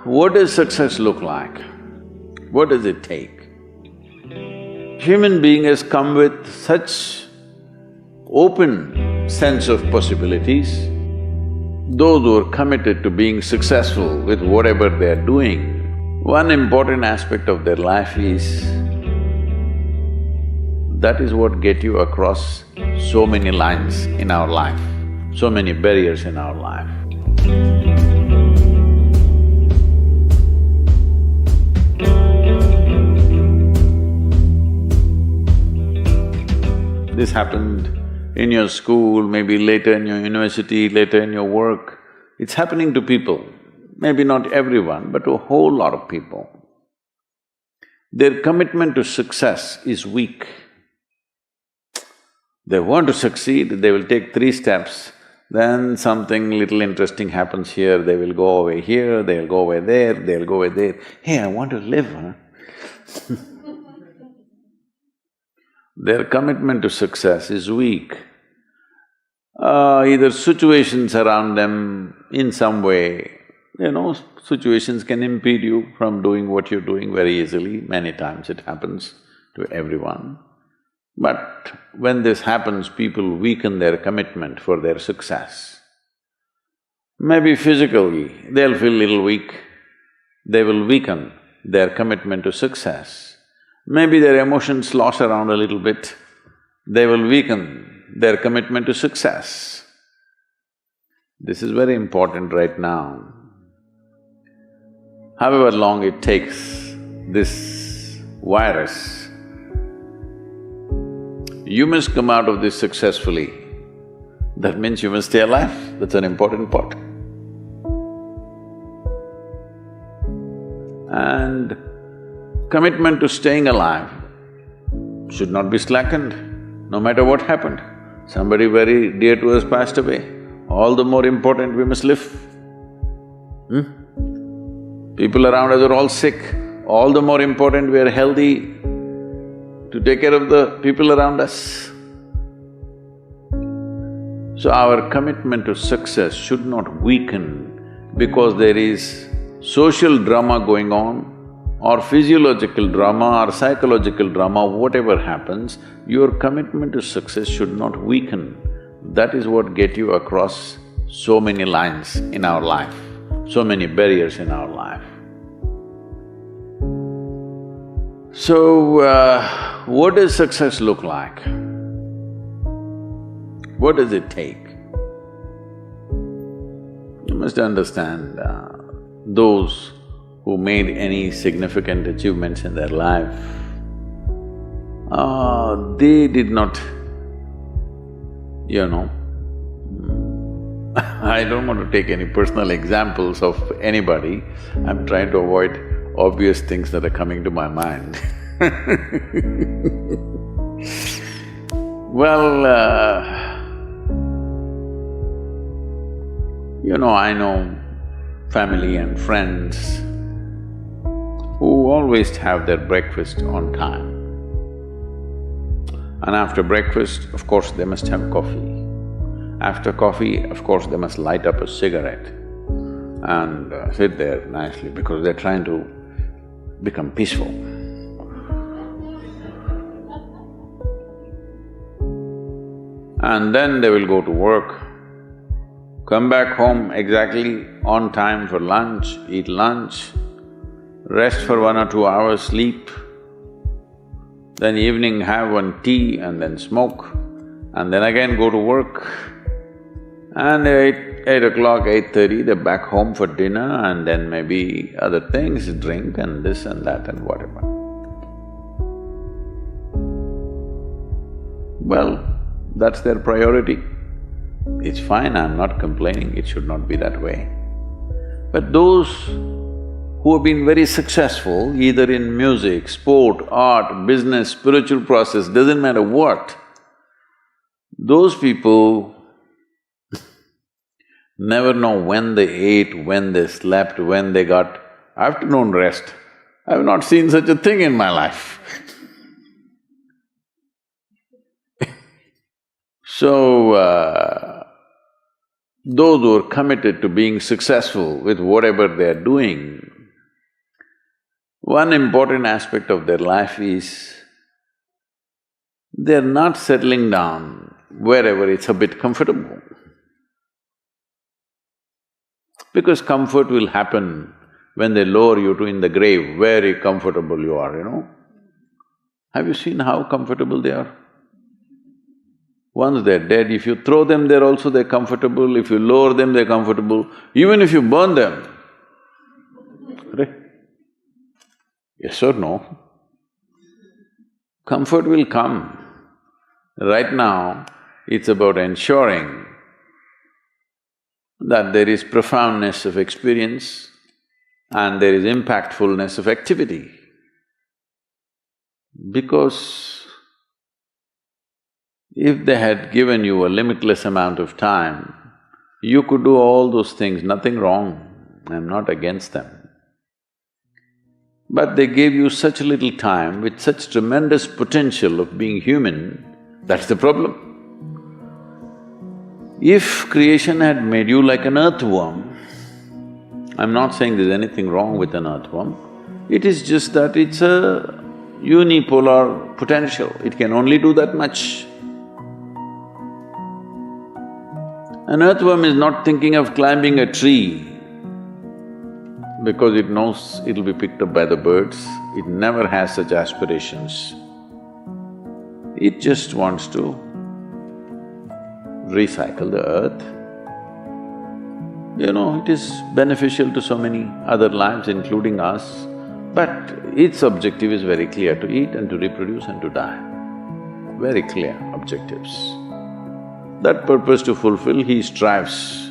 What does success look like? What does it take? Human being has come with such open sense of possibilities. Those who are committed to being successful with whatever they are doing, one important aspect of their life is that is what get you across so many lines in our life, so many barriers in our life. This happened in your school, maybe later in your university, later in your work. It's happening to people, maybe not everyone, but to a whole lot of people. Their commitment to success is weak. They want to succeed, they will take 3 steps, then something little interesting happens here, they will go away here, they'll go away there, they'll go away there. Hey, I want to live, huh? Their commitment to success is weak. Either situations around them in some way, situations can impede you from doing what you're doing very easily. Many times it happens to everyone. But when this happens, people weaken their commitment for their success. Maybe physically, they'll feel little weak, they will weaken their commitment to success. Maybe their emotions slosh around a little bit, they will weaken their commitment to success. This is very important right now. However long it takes, this virus, you must come out of this successfully. That means you must stay alive, that's an important part. And commitment to staying alive should not be slackened, no matter what happened. Somebody very dear to us passed away, all the more important we must live. People around us are all sick, all the more important we are healthy to take care of the people around us. So our commitment to success should not weaken because there is social drama going on, or physiological drama or psychological drama, whatever happens, your commitment to success should not weaken. That is what get you across so many lines in our life, so many barriers in our life. So, what does success look like? What does it take? You must understand, those who made any significant achievements in their life, they did not, I don't want to take any personal examples of anybody, I'm trying to avoid obvious things that are coming to my mind. Well, I know family and friends who always have their breakfast on time. And after breakfast, of course, they must have coffee. After coffee, of course, they must light up a cigarette and sit there nicely because they're trying to become peaceful. And then they will go to work, come back home exactly on time for lunch, eat lunch, rest for 1 or 2 hours, sleep, then evening have one tea and then smoke, and then again go to work. And 8 o'clock, 8:30, they're back home for dinner and then maybe other things, drink and this and that and whatever. Well, that's their priority. It's fine, I'm not complaining, it should not be that way. But those who have been very successful, either in music, sport, art, business, spiritual process, doesn't matter what, those people never know when they ate, when they slept, when they got afternoon rest. I've not seen such a thing in my life. So, those who are committed to being successful with whatever they're doing, one important aspect of their life is they're not settling down wherever it's a bit comfortable. Because comfort will happen when they lower you to in the grave, very comfortable you are, you know. Have you seen how comfortable they are? Once they're dead, if you throw them there also they're comfortable, if you lower them they're comfortable, even if you burn them. Right? Yes or no? Comfort will come. Right now, it's about ensuring that there is profoundness of experience and there is impactfulness of activity. Because if they had given you a limitless amount of time, you could do all those things, nothing wrong, I'm not against them. But they gave you such little time with such tremendous potential of being human, that's the problem. If creation had made you like an earthworm, I'm not saying there's anything wrong with an earthworm, it is just that it's a unipolar potential, it can only do that much. An earthworm is not thinking of climbing a tree because it knows it'll be picked up by the birds, it never has such aspirations. It just wants to recycle the earth. You know, it is beneficial to so many other lives including us, but its objective is very clear, to eat and to reproduce and to die. Very clear objectives. That purpose to fulfill, he strives.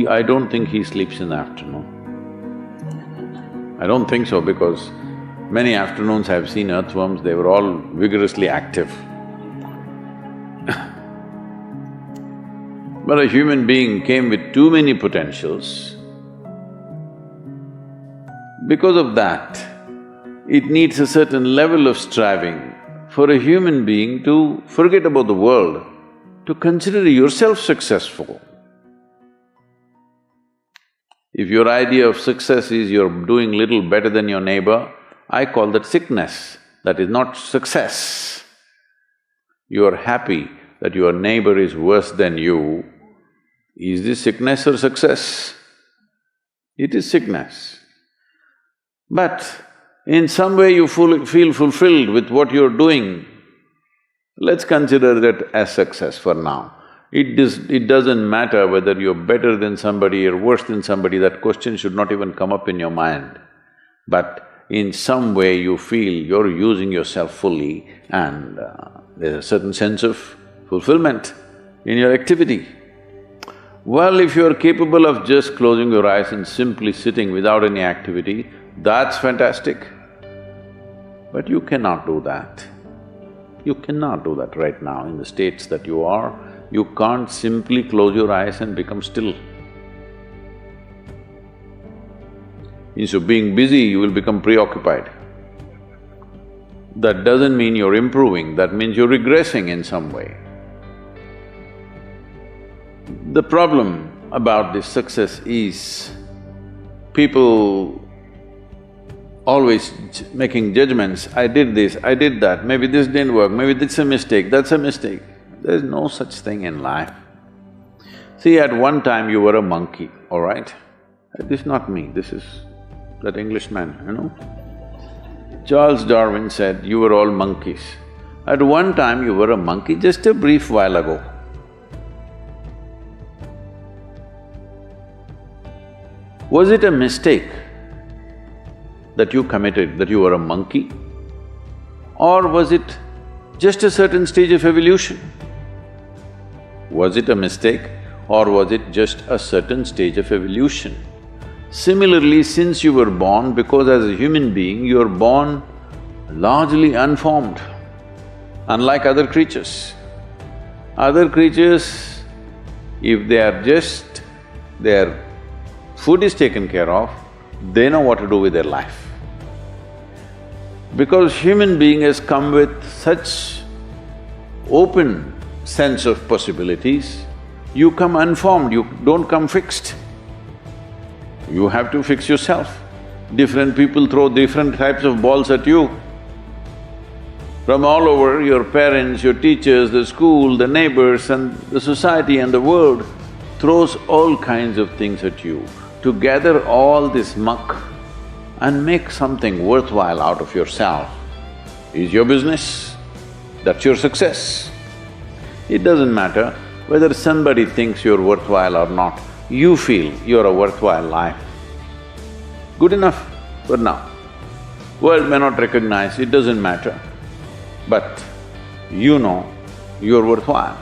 I don't think he sleeps in the afternoon. I don't think so because many afternoons I've seen earthworms, they were all vigorously active. But a human being came with too many potentials. Because of that, it needs a certain level of striving for a human being to forget about the world, to consider yourself successful. If your idea of success is you're doing little better than your neighbor, I call that sickness, that is not success. You are happy that your neighbor is worse than you, is this sickness or success? It is sickness. But in some way you feel fulfilled with what you're doing, let's consider that as success for now. It doesn't matter whether you're better than somebody or worse than somebody, that question should not even come up in your mind. But in some way you feel you're using yourself fully and there's a certain sense of fulfillment in your activity. Well, if you're capable of just closing your eyes and simply sitting without any activity, that's fantastic. But you cannot do that. You cannot do that right now in the states that you are. You can't simply close your eyes and become still. Instead of being busy, you will become preoccupied. That doesn't mean you're improving, that means you're regressing in some way. The problem about this success is people always making judgments, I did this, I did that, maybe this didn't work, maybe this is a mistake, that's a mistake. There's no such thing in life. See, at one time you were a monkey, all right? This is not me, this is that Englishman, you know? Charles Darwin said, you were all monkeys. At one time you were a monkey, just a brief while ago. Was it a mistake that you committed, that you were a monkey? Or was it just a certain stage of evolution? Was it a mistake or was it just a certain stage of evolution? Similarly, since you were born, because as a human being, you're born largely unformed, unlike other creatures. Other creatures, if they are just… their food is taken care of, they know what to do with their life. Because human being has come with such open sense of possibilities, you come unformed, you don't come fixed. You have to fix yourself. Different people throw different types of balls at you. From all over, your parents, your teachers, the school, the neighbors and the society and the world throws all kinds of things at you. To gather all this muck and make something worthwhile out of yourself is your business. That's your success. It doesn't matter whether somebody thinks you're worthwhile or not, you feel you're a worthwhile life. Good enough for now. World may not recognize, it doesn't matter, but you know you're worthwhile.